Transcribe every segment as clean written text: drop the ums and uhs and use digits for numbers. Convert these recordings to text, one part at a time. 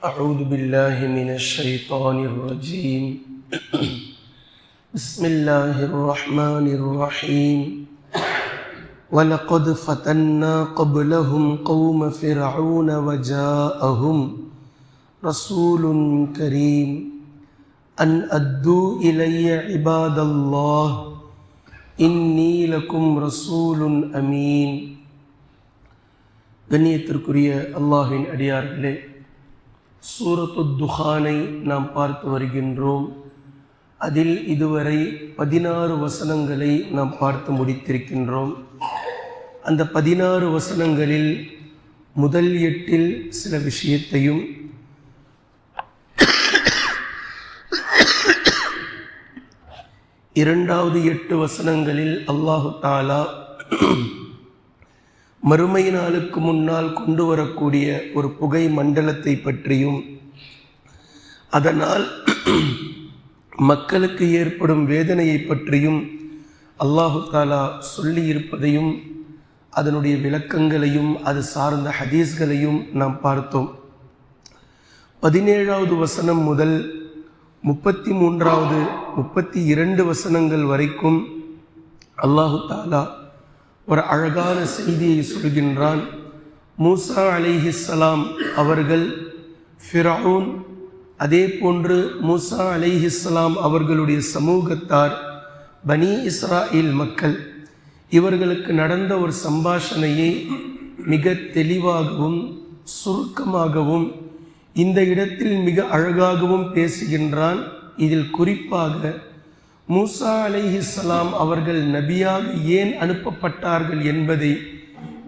أعوذ بالله من الشيطان الرجيم بسم الله الرحمن الرحيم ولقد فتنا قبلهم قوم فرعون وجاءهم رسول كريم أن أدوا إلي عباد الله إني لكم رسول أمين. கண்ணியத்திற்குரிய அல்லாஹ்வின் அடியார்களே, சூரத்து துஹானை நாம் பார்த்து வருகின்றோம். அதில் இதுவரை 16 வசனங்களை நாம் பார்த்து முடித்திருக்கின்றோம். அந்த 16 வசனங்களில் முதல் 8 சில விஷயத்தையும் இரண்டாவது 8 வசனங்களில் அல்லாஹு தஆலா மறுமை நாளுக்கு முன்னால் கொண்டு வரக்கூடிய ஒரு புகை மண்டலத்தை பற்றியும் அதனால் மக்களுக்கு ஏற்படும் வேதனையை பற்றியும் அல்லாஹு தஆலா சொல்லியிருப்பதையும் அதனுடைய விளக்கங்களையும் அது சார்ந்த ஹதீஸ்களையும் நாம் பார்த்தோம். 17வது வசனம் முதல் 33வது 32 வசனங்கள் வரைக்கும் அல்லாஹு தஆலா ஒரு அழகான செய்தியை சொல்கின்றான். மூசா அலைஹிஸ்ஸலாம் அவர்கள் ஃபிரௌன், அதே போன்று மூசா அலைஹிஸ்ஸலாம் அவர்களுடைய சமூகத்தார் பனி இஸ்ராயில் மக்கள், இவர்களுக்கு நடந்த ஒரு சம்பாஷணையை மிக தெளிவாகவும் சுருக்கமாகவும் இந்த இடத்தில் மிக அழகாகவும் பேசுகின்றான். இதில் குறிப்பாக மூசா அலைஹிஸ்ஸலாம் அவர்கள் நபியாக ஏன் அனுப்பப்பட்டார்கள் என்பதை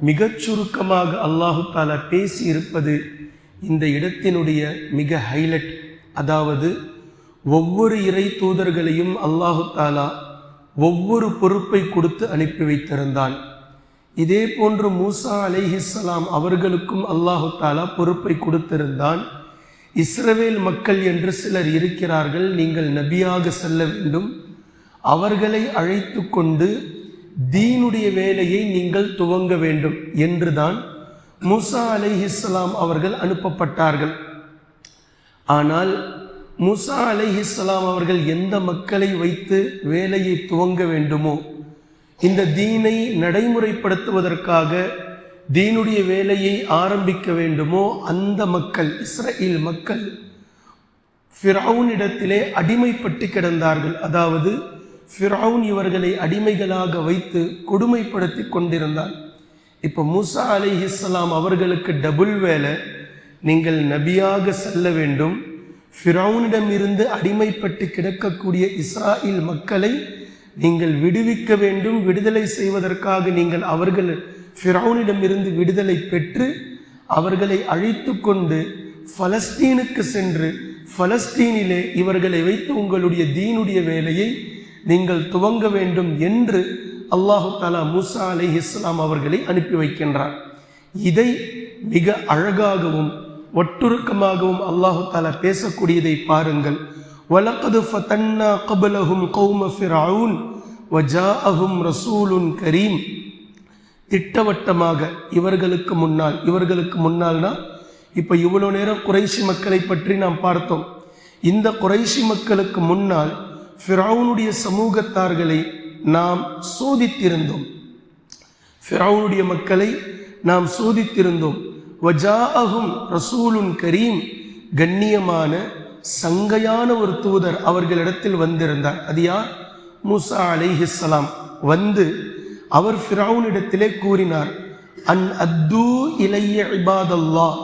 மிகச் சுருக்கமாக அல்லாஹு தஆலா பேசி இருப்பது இந்த இடத்தினுடைய மிக ஹைலைட். அதாவது ஒவ்வொரு இறை தூதர்களையும் அல்லாஹு தஆலா ஒவ்வொரு பொறுப்பை கொடுத்து அனுப்பி வைத்திருந்தான். இதே போன்று மூசா அலைஹிஸ்ஸலாம் அவர்களுக்கும் அல்லாஹு தஆலா பொறுப்பை கொடுத்திருந்தான். இஸ்ரவேல் மக்கள் என்று சிலர் இருக்கிறார்கள், நீங்கள் நபியாக செல்ல வேண்டும், அவர்களை அழைத்து கொண்டு தீனுடைய வேலையை நீங்கள் துவங்க வேண்டும் என்றுதான் மூசா அலைஹிஸ்ஸலாம் அவர்கள் அனுப்பப்பட்டார்கள். ஆனால் மூசா அலைஹிஸ்ஸலாம் அவர்கள் எந்த மக்களை வைத்து வேலையை துவங்க வேண்டுமோ, இந்த தீனை நடைமுறைப்படுத்துவதற்காக தீனுடைய வேலையை ஆரம்பிக்க வேண்டுமோ, அந்த மக்கள் இஸ்ரேல் மக்கள் ஃபிரௌனிடத்திலே அடிமைப்பட்டு கிடந்தார்கள். அதாவது ஃபிரௌன் இவர்களை அடிமைகளாக வைத்து கொடுமைப்படுத்தி கொண்டிருந்தார். இப்போ மூசா அலைஹிஸ்ஸலாம் அவர்களுக்கு டபுள் வேலை. நீங்கள் நபியாக செல்ல வேண்டும், ஃபிரௌனிடமிருந்து அடிமைப்பட்டு கிடக்கக்கூடிய இஸ்ராயில் மக்களை நீங்கள் விடுவிக்க வேண்டும். விடுதலை செய்வதற்காக நீங்கள் அவர்கள் ஃபிரௌனிடமிருந்து விடுதலை பெற்று அவர்களை அழைத்து கொண்டு பலஸ்தீனுக்கு சென்று பலஸ்தீனிலே இவர்களை வைத்து உங்களுடைய தீனுடைய வேலையை நீங்கள் துவங்க வேண்டும் என்று அல்லாஹு தஆலா மூசா அலைஹிஸ்ஸலாம் அவர்களை அனுப்பி வைக்கின்றார். இதை மிக அழகாகவும் ஒட்டுருக்கமாகவும் அல்லாஹு தஆலா பேசக்கூடியதை பாருங்கள். வலகது ஃபதன்னா கப்லஹும் கௌம ஃபிரௌன் வஜாஅஹும் ரசூலுன் கரீம். திட்டவட்டமாக இவர்களுக்கு முன்னால்னா இப்போ இவ்வளோ நேரம் குறைஷி மக்களை பற்றி நாம் பார்த்தோம். இந்த குறைஷி மக்களுக்கு முன்னால் ஃபிரௌனுடைய சமூகத்தார்களை நாம் சோதித்திருந்தோம், ஃபிரௌனுடைய மக்களை நாம் சோதித்திருந்தோம். வஜாஅஹும் ரசூலுன் கரீம், கண்ணியமான சங்கையான ஒரு தூதர் அவர்களிடத்தில் வந்திருந்தார். அது யார்? மூசா அலைஹிஸ்ஸலாம். வந்து அவர் ஃபிரௌனிடத்திலே கூறினார், அன் அத்து இலைய இபாதல்லாஹ்,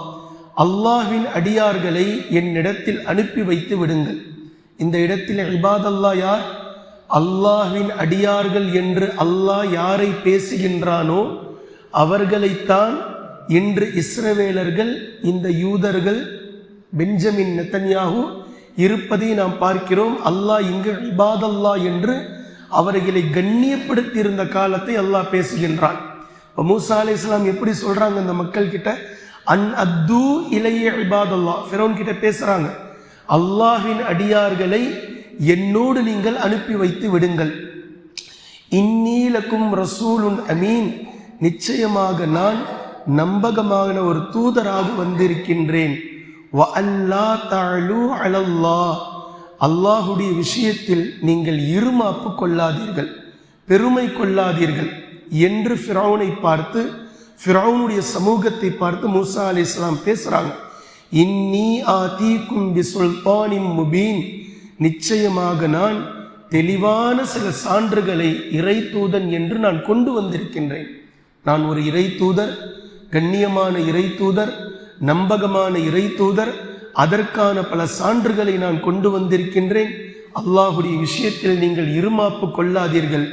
அல்லாஹ்வின் அடியார்களை என்னிடத்தில் அனுப்பி வைத்து விடுங்கள். இந்த இடத்தில் இபாதல்லாஹ் யார்? அல்லாஹ்வின் அடியார்கள் என்று அல்லாஹ் யாரை பேசுகின்றானோ அவர்களைத்தான் இன்று இஸ்ரவேலர்கள், இந்த யூதர்கள், பெஞ்சமின் நெத்தன்யாஹு இருப்பதை நாம் பார்க்கிறோம். அல்லாஹ் இங்கு இபாதல்லாஹ் என்று அவர்களை கண்ணியப்படுத்தி இருந்த காலத்தை அல்லாஹ் பேசுகின்றான். மூசா அலைஹிஸ்ஸலாம் எப்படி சொல்றாங்க அந்த மக்கள் கிட்ட? அன் அத்து இலைய இபாதல்லாஹ், ஃபிரௌன் கிட்ட பேசுறாங்க, அல்லாஹ்வின் அடியார்களை என்னோடு நீங்கள் அனுப்பி வைத்து விடுங்கள். இன்னீ லக்கும் ரசூலுன் அமீன், நிச்சயமாக நான் நம்பகமான ஒரு தூதராக வந்திருக்கின்றேன். வஅல்லா தஅலு அலல்லாஹ், அல்லாஹுடைய விஷயத்தில் நீங்கள் இருமாப்பு கொள்ளாதீர்கள், பெருமை கொள்ளாதீர்கள் என்று ஃபிரௌனை பார்த்து, ஃபிரௌனுடைய சமூகத்தை பார்த்து மூசா அலைஹிஸ்ஸலாம் பேசுறாங்க. இன்னி ஆதீக்கும் பிசுல்தானின் முபீன், நிச்சயமாக நான் தெளிவான சில சான்றுகளை இறை தூதன் என்று நான் கொண்டு வந்திருக்கின்றேன். நான் ஒரு இறை தூதர், கண்ணியமான இறை தூதர், நம்பகமான இறை தூதர். அதற்கான பல சான்றுகளை நான் கொண்டு வந்திருக்கின்றேன். அல்லாஹுடைய விஷயத்தில் நீங்கள் இருமாப்பு கொள்ளாதீர்கள்.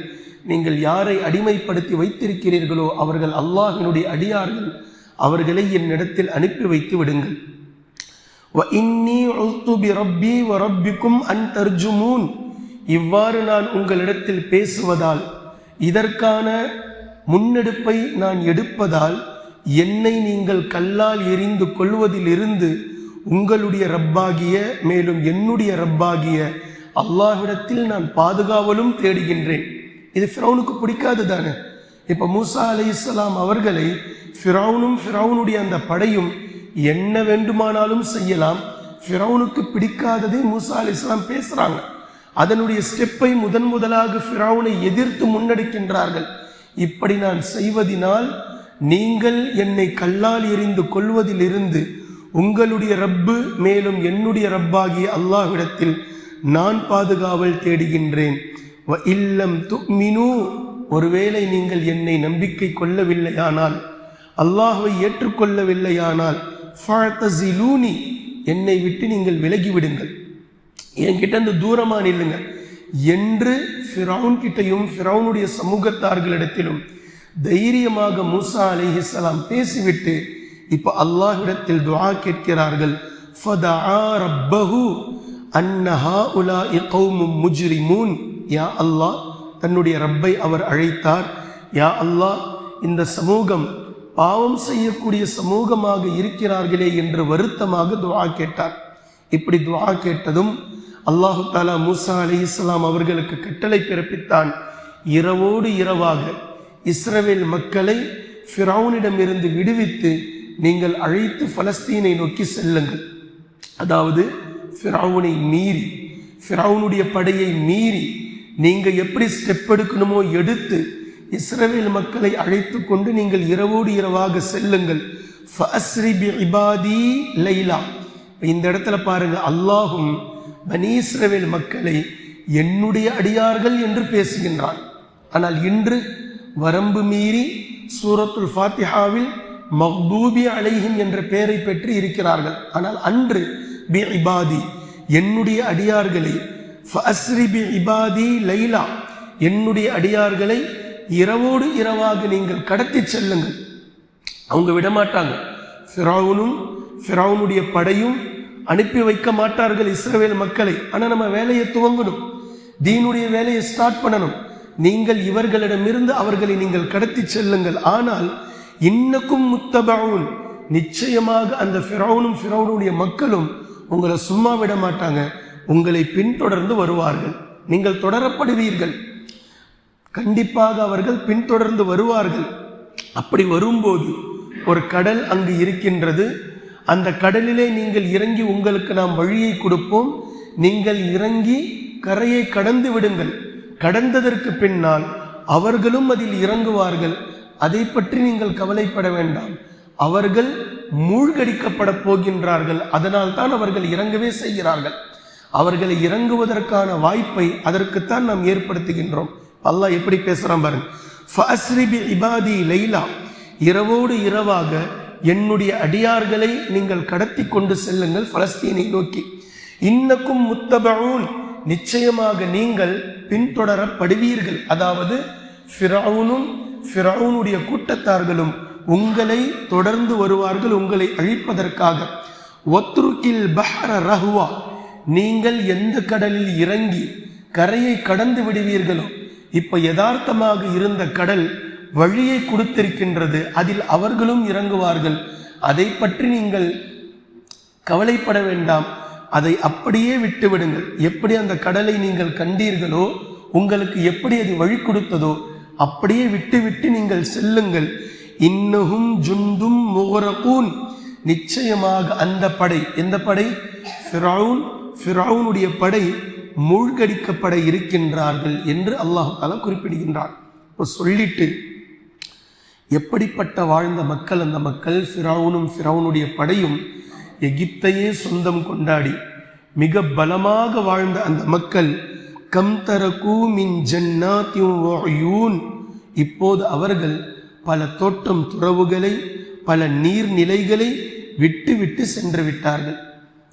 நீங்கள் யாரை அடிமைப்படுத்தி வைத்திருக்கிறீர்களோ அவர்கள் அல்லாஹினுடைய அடியார்கள், அவர்களை என்னிடத்தில் அனுப்பி வைத்து விடுங்கள். وَإِنِّي عُذْتُ بِرَبِّي وَرَبِّكُمْ أَنْ تَرْجُمُونَ, இவ்வாறு நான் உங்களிடத்தில் பேசுவதால், இதற்கான முன்னெடுப்பை நான் எடுப்பதால், என்னை நீங்கள் கல்லால் எறிந்து கொள்வதிலிருந்து உங்களுடைய ரப்பாகிய, மேலும் என்னுடைய ரப்பாகிய அல்லாஹ்விடத்தில் நான் பாதுகாவலும் தேடுகின்றேன். இது ஃபிரௌனுக்கு பிடிக்காது தானே. இப்போ மூசா அலைஹிஸ்ஸலாம் அவர்களை ஃபிரௌனும் ஃபிரௌனுடைய அந்த படையும் என்ன வேண்டுமானாலும் செய்யலாம். ஃபிரௌனுக்கு பிடிக்காததை மூசா அலைஹிஸ்ஸலாம் பேசுகிறாங்க. அதனுடைய ஸ்டெப்பை முதலாக ஃபிரௌனை எதிர்த்து முன்னெடுக்கின்றார்கள். இப்படி நான் செய்வதினால் நீங்கள் என்னை கல்லால் எறிந்து கொள்வதிலிருந்து உங்களுடைய ரப்பு, மேலும் என்னுடைய ரப்பாகிய அல்லாஹ்விடத்தில் நான் பாதுகாவல் தேடுகின்றேன். வ இல்லம் துமினு, ஒருவேளை நீங்கள் என்னை நம்பிக்கை கொள்ளவில்லையானால், அல்லாஹ்வை ஏற்றுக்கொள்ளவில்லையானால், ஃபஅ்தஸிலூனி, என்னை விட்டு நீங்கள் விலகிவிடுங்கள், என்கிட்ட இருந்து தூரமா நில்லுங்க என்று ஃபிரௌன் கிட்டையும் ஃபிரௌனுடைய சமூகத்தார்களிடத்திலும் தைரியமாக மூசா அலைஹிஸ்ஸலாம் பேசிவிட்டு இப்போ அல்லாஹ்விடத்தில் துஆ கேட்கிறார்கள். ஃபதஆ ரப்பஹு அன்ன ஹாஉலாஇ கௌமும் முஜ்ரிமூன், யா அல்லாஹ், தன்னுடைய ரப்பை அவர் அழைத்தார். யா அல்லாஹ், இந்த சமூகம் பாவம் செய்யக்கூடிய சமூகமாக இருக்கிறார்களே என்று வருத்தமாக துஆ கேட்டார். இப்படி துஆ கேட்டதும் அல்லாஹு தஆலா மூசா அலைஹிஸ்ஸலாம் அவர்களுக்கு கட்டளை பிறப்பித்தான். இரவோடு இரவாக இஸ்ரவேல் மக்களை ஃபிரௌனிடமிருந்து விடுவித்து நீங்கள் அழைத்து பலஸ்தீனை நோக்கி செல்லுங்கள். அதாவது ஃபிரௌனை மீறி, ஃபிரௌனுடைய படையை மீறி நீங்கள் எப்படி ஸ்டெப் எடுக்கணுமோ எடுத்து இஸ்ரவேல் மக்களை அழைத்து கொண்டு நீங்கள் இரவோடு இரவாக செல்லுங்கள். ஃபஅஸ்ரி பிஇபாதி லைலா, இந்த இடத்துல பாருங்க, அல்லாஹும் பனி இஸ்ரவேல் மக்களை என்னுடைய அடியார்கள் என்று பேசுகின்றான். ஆனால் இன்று வரம்பு மீறி சூரத்துல் ஃபாத்திஹாவில் மக்தூபி அலைஹிம் என்ற பெயரை பெற்று இருக்கிறார்கள். ஆனால் அன்று பிஇபாதி, என்னுடைய அடியார்களை, ஃபஅஸ்ரி பிஇபாதி லைலா, என்னுடைய அடியார்களை இரவோடு இரவாக நீங்கள் கடத்தி செல்லுங்கள். அவங்க விடமாட்டாங்க. ஃபிரௌனும் ஃபிரௌனுடைய படையும் அனுப்பி வைக்க மாட்டார்கள் இஸ்ரவேல் மக்களை. ஆனால் நம்ம வேலையை துவங்கணும், தீனுடைய வேலையை ஸ்டார்ட் பண்ணணும். நீங்கள் இவர்களிடமிருந்து அவர்களை நீங்கள் கடத்தி செல்லுங்கள். ஆனால் இன்னக்கும் முத்தபவுன், நிச்சயமாக அந்த ஃபிரௌனும் ஃபிரௌனுடைய மக்களும் உங்களை சும்மா விட மாட்டாங்க, உங்களை பின்தொடர்ந்து வருவார்கள், நீங்கள் தொடரப்படுவீர்கள். கண்டிப்பாக அவர்கள் பின்தொடர்ந்து வருவார்கள். அப்படி வரும்போது ஒரு கடல் அங்கு இருக்கின்றது. அந்த கடலிலே நீங்கள் இறங்கி உங்களுக்கு நாம் வழியை கொடுப்போம். நீங்கள் இறங்கி கரையை கடந்து விடுங்கள். கடந்ததற்கு பின்னால் அவர்களும் அதில் இறங்குவார்கள். அதை பற்றி நீங்கள் கவலைப்பட வேண்டாம். அவர்கள் மூழ்கடிக்கப்பட போகின்றார்கள். அதனால் தான் அவர்கள் இறங்கவே செய்கிறார்கள். அவர்களை இறங்குவதற்கான வாய்ப்பை அதற்குத்தான் நாம் ஏற்படுத்துகின்றோம். அல்லாஹ் எப்படி பேசுறான் பாருங்க. ஃபஅஸ்ரி பிஇபாதி லைலா, இரவோடு இரவாக என்னுடைய அடியார்களை நீங்கள் கடத்தி கொண்டு செல்லுங்கள் பலஸ்தீனை நோக்கி. இன்னக்கும் முத்தபவுன், நிச்சயமாக நீங்கள் பின்தொடரப்படுவீர்கள். அதாவது ஃபிரௌனும் ஃபிரௌனுடைய கூட்டத்தார்களும் உங்களை தொடர்ந்து வருவார்கள், உங்களை அழிப்பதற்காக. ஒத்ருக்கில் பஹ்ர ரஹ்வா, நீங்கள் எந்த கடலில் இறங்கி கரையை கடந்து விடுவீர்களோ, இப்ப யதார்த்தமாக இருந்த கடல் வழியை கொடுத்திருக்கின்றது, அதில் அவர்களும் இறங்குவார்கள். அதை பற்றி நீங்கள் கவலைப்பட வேண்டாம், அதை அப்படியே விட்டுவிடுங்கள். எப்படி அந்த கடலை நீங்கள் கண்டீர்களோ, உங்களுக்கு எப்படி அது வழி கொடுத்ததோ அப்படியே விட்டு நீங்கள் செல்லுங்கள். இன்னஹும் ஜுந்தும் முகரகூன், நிச்சயமாக அந்த படை, எந்த படை? ஃபிரௌனுடைய படை மூழ்கடிக்கப்பட இருக்கின்றார்கள் என்று அல்லாஹ் தஆலா குறிப்பிடுகின்றார். இப்போ சொல்லிட்டு எப்படிப்பட்ட வாழ்ந்த மக்கள் அந்த மக்கள்? ஃபிரௌனுடைய படையும் எகிப்தையே சொந்தம் கொண்டாடி மிக பலமாக வாழ்ந்த அந்த மக்கள் கம் தரகு மின் ஜன்னாத்தின் வ உயூன், இப்போது அவர்கள் பல தோட்டம் துறவுகளை, பல நீர்நிலைகளை விட்டு விட்டு சென்று விட்டார்கள்.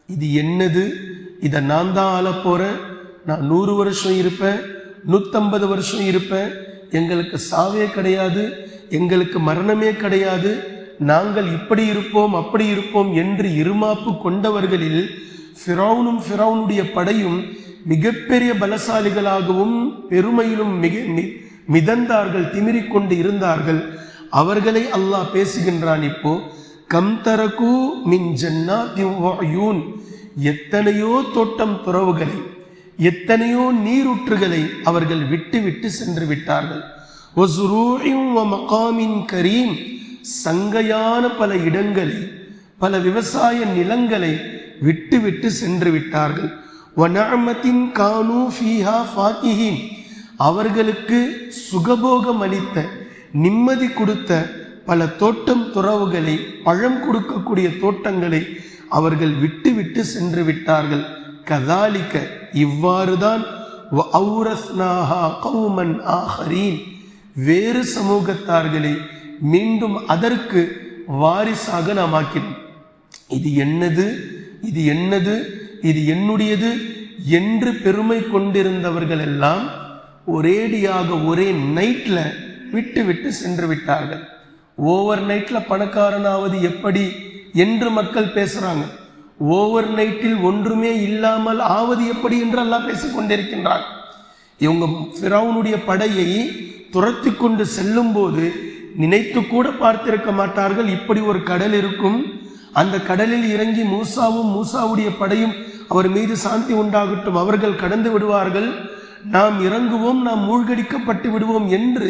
இது என்னது? இதை நான் தான் ஆள போறேன், நான் 100 வருஷம் இருப்பேன், 150 வருஷம் இருப்பேன், எங்களுக்கு சாவே கிடையாது, எங்களுக்கு மரணமே கிடையாது, நாங்கள் இப்படி இருப்போம் அப்படி இருப்போம் என்று இருமாப்பு கொண்டவர்களில் ஃபிரௌனுடைய படையும் மிகப்பெரிய பலசாலிகளாகவும் பெருமையிலும் மிதந்தார்கள், திமிரிக்கொண்டு இருந்தார்கள். அவர்களை அல்லாஹ் பேசுகின்றான். இப்போ கம் தரகு மின் ஜன்னாத்தின் வ உயூன், எத்தனையோ தோட்டம் துறவுகளை, எத்தனையோ நீரூற்றுகளை அவர்கள் விட்டு விட்டு சென்று விட்டார்கள். வஸுரூஇன் வ மகாமின் கரீம், சங்கையான பல இடங்களை, பல விவசாய நிலங்களை விட்டு விட்டு சென்று விட்டார்கள். வநஅமத்தின் கானூ ஃபீஹா ஃபாகிஹீன், அவர்களுக்கு சுகபோகம் அளித்த, நிம்மதி கொடுத்த பல தோட்டம் துறவுகளை, பழம் கொடுக்கக்கூடிய தோட்டங்களை அவர்கள் விட்டு விட்டு சென்று விட்டார்கள். கதாலிக்க, இவ்வாறுதான் வஅவ்ரஸ்னாஹா கௌமன் ஆஹரீன், வேறு சமூகத்தார்களை மீண்டும் அதற்கு வாரிசாக நாம் ஆக்கினோம். இது என்னது, இது என்னது, இது என்னுடையது என்று பெருமை கொண்டிருந்தவர்கள் எல்லாம் ஒரேடியாக ஒரே நைட்ல விட்டு விட்டு சென்று விட்டார்கள். ஓவர் நைட்ல பணக்காரனாவது எப்படி என்று மக்கள் பேசுறாங்க. ஓவர் நைட்டில் ஒன்றுமே இல்லாமல் ஆவது எப்படி என்று எல்லாம் பேசிக்கொண்டிருக்கின்றார். இவங்க ஃபிரௌனுடைய படையை துரத்தி கொண்டு செல்லும் போது நினைத்து கூட பார்த்திருக்க மாட்டார்கள் இப்படி ஒரு கடல் இருக்கும். அந்த கடலில் இறங்கி மூசாவுடைய படையும் அவர் மீது சாந்தி உண்டாகட்டும், அவர்கள் கடந்து விடுவார்கள், நாம் இறங்குவோம், நாம் மூழ்கடிக்கப்பட்டு விடுவோம் என்று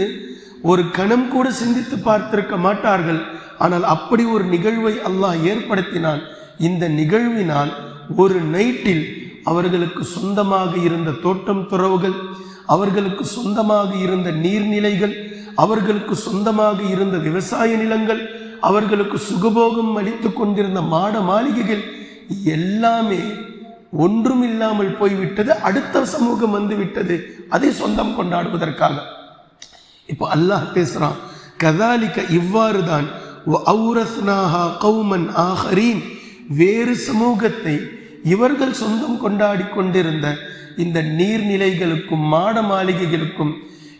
ஒரு கணம் கூட சிந்தித்து பார்த்திருக்க மாட்டார்கள். ஆனால் அப்படி ஒரு நிகழ்வை அல்லாஹ் ஏற்படுத்தினான். இந்த நிகழ்வினால் ஒரு நைட்டில் அவர்களுக்கு சொந்தமாக இருந்த தோட்டம் துறவுகள், அவர்களுக்கு சொந்தமாக இருந்த நீர்நிலைகள், அவர்களுக்கு சொந்தமாக இருந்த விவசாய நிலங்கள், அவர்களுக்கு சுகபோகம் அளித்து கொண்டிருந்த மாட மாளிகைகள் எல்லாமே ஒன்றும் இல்லாமல் போய்விட்டது. அடுத்த சமூகம் வந்து விட்டது அதை சொந்தம் கொண்டாடுவதற்காக. இப்போ அல்லாஹ் பேசுறான், கதாலிக்க, இவ்வாறு தான் வஅவ்ரஸ்னாஹா கௌமன் ஆஹரீன், வேறு சமூகத்தை இவர்கள் சொந்தம் கொண்டாடி கொண்டிருந்த இந்த நீர்நிலைகளுக்கும் மாட மாளிகைகளுக்கும்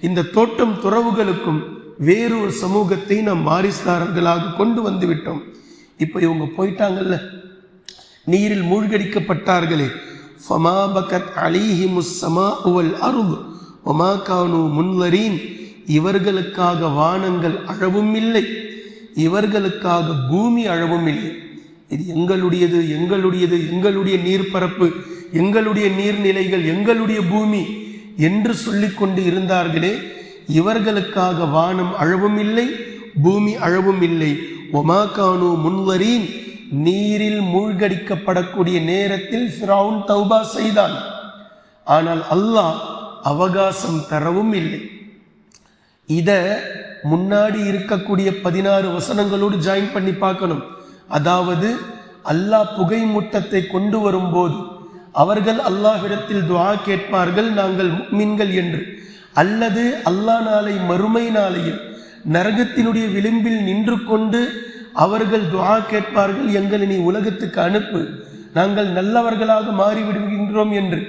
இந்த தோட்டம் துறவுகளுக்கும் வேறு ஒரு சமூகத்தை நாம் வாரிசுதாரர்களாக கொண்டு வந்து விட்டோம். இப்போ இவங்க போயிட்டாங்கல்ல, நீரில் மூழ்கடிக்கப்பட்டார்களே, ஃபமா பகத் அலைஹிமுஸ் ஸமாஉ வல் அர்து வமா கானூ முன்லரீன், இவர்களுக்காக வானங்கள் அழவும் இல்லை, இவர்களுக்காக பூமி அழவும் இல்லை. இது எங்களுடையது, எங்களுடையது, எங்களுடைய நீர்ப்பரப்பு, எங்களுடைய நீர்நிலைகள், எங்களுடைய பூமி என்று சொல்லிக்கொண்டு இருந்தார்களே, இவர்களுக்காக வானம் அழவும் இல்லை, பூமி அழவும் இல்லை. ஒமா கானூ முன்வரீன், நீரில் மூழ்கடிக்கப்படக்கூடிய நேரத்தில் ஃபிரௌன் தௌபா செய்தான். ஆனால் அல்லாஹ் அவகாசம் தரவும் இல்லை. இத முன்னாடி இருக்கக்கூடிய 16 வசனங்களோடு ஜாயின் பண்ணி பார்க்கணும். அதாவது அல்லாஹ் புகை மூட்டத்தை கொண்டு வரும்போது அவர்கள் அல்லாஹ்விடத்தில் துஆ கேட்பார்கள், நாங்கள் முஃமின்கள் என்று. அல்லது அல்லாஹ் நாளை மறுமை நாளையில் நரகத்தினுடைய விளிம்பில் நின்று கொண்டு அவர்கள் துஆ கேட்பார்கள், எங்களை நீ உலகத்துக்கு அனுப்பு, நாங்கள் நல்லவர்களாக மாறிவிடுகின்றோம் என்று.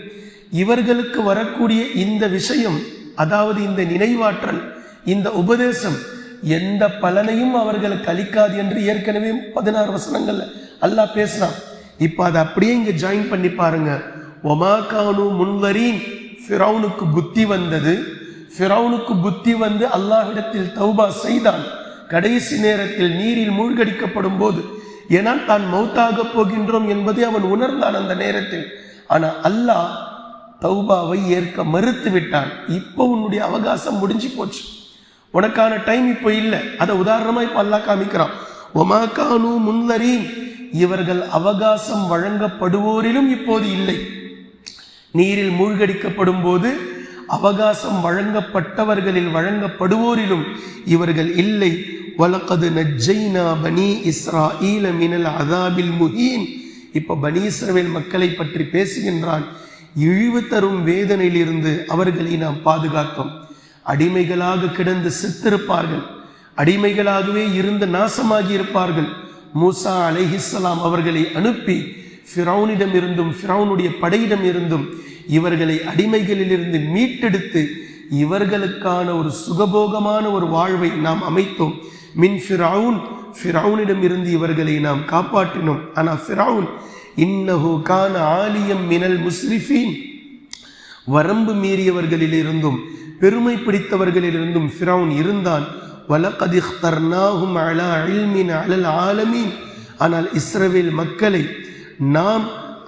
இவர்களுக்கு வரக்கூடிய இந்த விஷயம், அதாவது இந்த நினைவாற்றல், இந்த உபதேசம் எந்த பலனையும் அவர்களுக்கு அளிக்காது என்று ஏற்கனவே 16 வசனங்கள்ல அல்லாஹ் பேசினான். இப்போ அதை அப்படியே இங்க ஜாயின் பண்ணி பாருங்க. ஒமா கானூ முன்வரீன், ஃபிரௌனுக்கு புத்தி வந்தது. ஃபிரௌனுக்கு புத்தி வந்து அல்லாஹ்விடத்தில் தௌபா செய்தான். கடைசி நேரத்தில் நீரில் மூழ்கடிக்கப்படும் போது, ஏனால் தான் மௌத்தாக போகின்றோம் என்பதை அவன் உணர்ந்தான் அந்த நேரத்தில். ஆனால் அல்லாஹ் தௌபாவை ஏற்க மறுத்து விட்டான். இப்போ உன்னுடைய அவகாசம் முடிஞ்சு போச்சு, உனக்கான டைம் இப்போ இல்லை. அதை உதாரணமா இப்போ அல்லாஹ் காமிக்கிறான். வமா கானூ முன்தரீன், இவர்கள் அவகாசம் வழங்கப்படுவோரிலும் இப்போது இல்லை. நீரில் மூழ்கடிக்கப்படும் போது அவகாசம் வழங்கப்பட்டவர்களில் வழங்கப்படுவோரிலும் இவர்கள் இல்லை. வலகது நஜ்ஜைனா பனி இஸ்ராஈல மினல் அஸாபில் முஹீன். இப்போ பனி இஸ்ரவேல் மக்களை பற்றி பேசுகின்றான். இழிவு தரும் வேதனையிலிருந்து அவர்களை நாம் பாதுகாத்தோம். அடிமைகளாக கிடந்து செத்திருப்பார்கள், அடிமைகளாகவே இருந்து நாசமாகி இருப்பார்கள். மூசா அலைஹிஸ்ஸலாம் அவர்களை அனுப்பி ஃபிரௌனிடம் இருந்தும் ஃபிரௌனுடைய படையிடம் இருந்தும் இவர்களை அடிமைகளிலிருந்து மீட்டெடுத்து இவர்களுக்கான ஒரு சுகபோகமான ஒரு வாழ்வை நாம் அமைத்தோம். மின் ஃபிரௌன், ஃபிரௌனிடம் இருந்து இவர்களை நாம் காப்பாற்றினோம். ஆனால் ஃபிரௌன் இன்னஹு கான ஆலியம் மினல் முஸ்ரிஃபீன், வரம்பு மீறியவர்களிலிருந்தும் பெருமை பிடித்தவர்களிலிருந்தும் ஃபிரௌன் இருந்தான். வலகத் இக்தர்னாஹும் அலா இல்மின் அலல் ஆலமீன், ஆனால் இஸ்ரவேல் மக்களை நாம்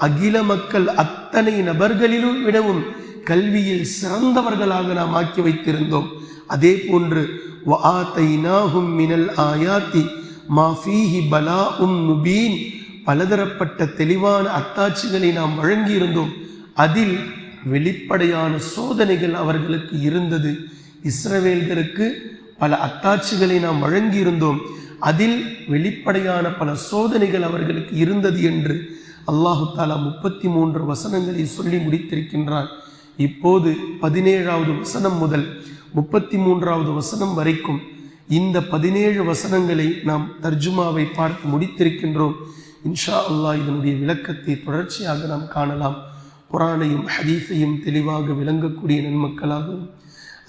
அகில மக்கள் அத்தனை நபர்களிலும் விடவும் கல்வியில் சிறந்தவர்களாக நாம் ஆக்கி வைத்திருந்தோம். அதே போன்று வஆதைனாஹும் மினல் ஆயாத்தி மா ஃபீஹி பலாஉம் முபீன், பலதரப்பட்ட தெளிவான அத்தாட்சிகளை நாம் வழங்கியிருந்தோம். அதில் வெளிப்படையான சோதனைகள் அவர்களுக்கு இருந்தது. இஸ்ரவேல்களுக்கு பல அத்தாட்சிகளை நாம் வழங்கியிருந்தோம், அதில் வெளிப்படையான பல சோதனைகள் அவர்களுக்கு இருந்தது என்று அல்லாஹு தாலா 33 வசனங்களை சொல்லி முடித்திருக்கின்றான். இப்போது 17வது வசனம் முதல் 33வது வசனம் வரைக்கும் இந்த 17 வசனங்களை நாம் தர்ஜுமாவை பார்த்து முடித்திருக்கின்றோம். இன்ஷா அல்லாஹ் இதனுடைய விளக்கத்தை தொடர்ச்சியாக நாம் காணலாம். குர்ஆனையும் ஹதீஸையும் தெளிவாக விளங்கக்கூடிய நன்மக்களாகவும்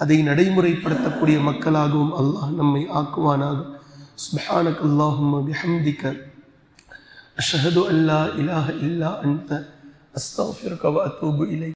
அதை நடைமுறைப்படுத்தக்கூடிய மக்களாகவும் அல்லாஹ் நம்மை ஆக்குவானாக. சுப்ஹானக அல்லாஹும்ம பிஹம்திக அஷ்ஹது அன் லா இலாஹ இல்லா அன்த அஸ்தக்ஃபிருக வ அத்தூபு இலைக்.